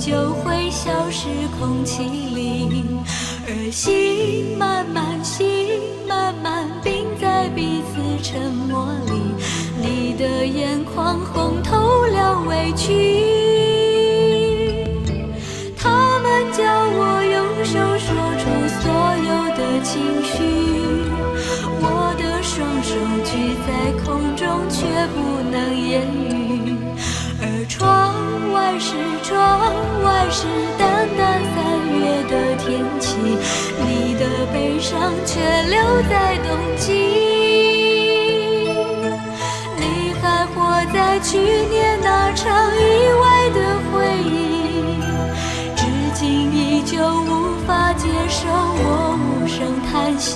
就会消失空气里，而心慢慢冰在彼此沉默里，你的眼眶红透了委屈。他们叫我用手说出所有的情绪，我的双手举在空中却不能言语，而窗外是淡淡3月的天气，你的悲伤却留在冬季。你还活在去年那场意外的回忆，至今依旧无法接受我无声叹息。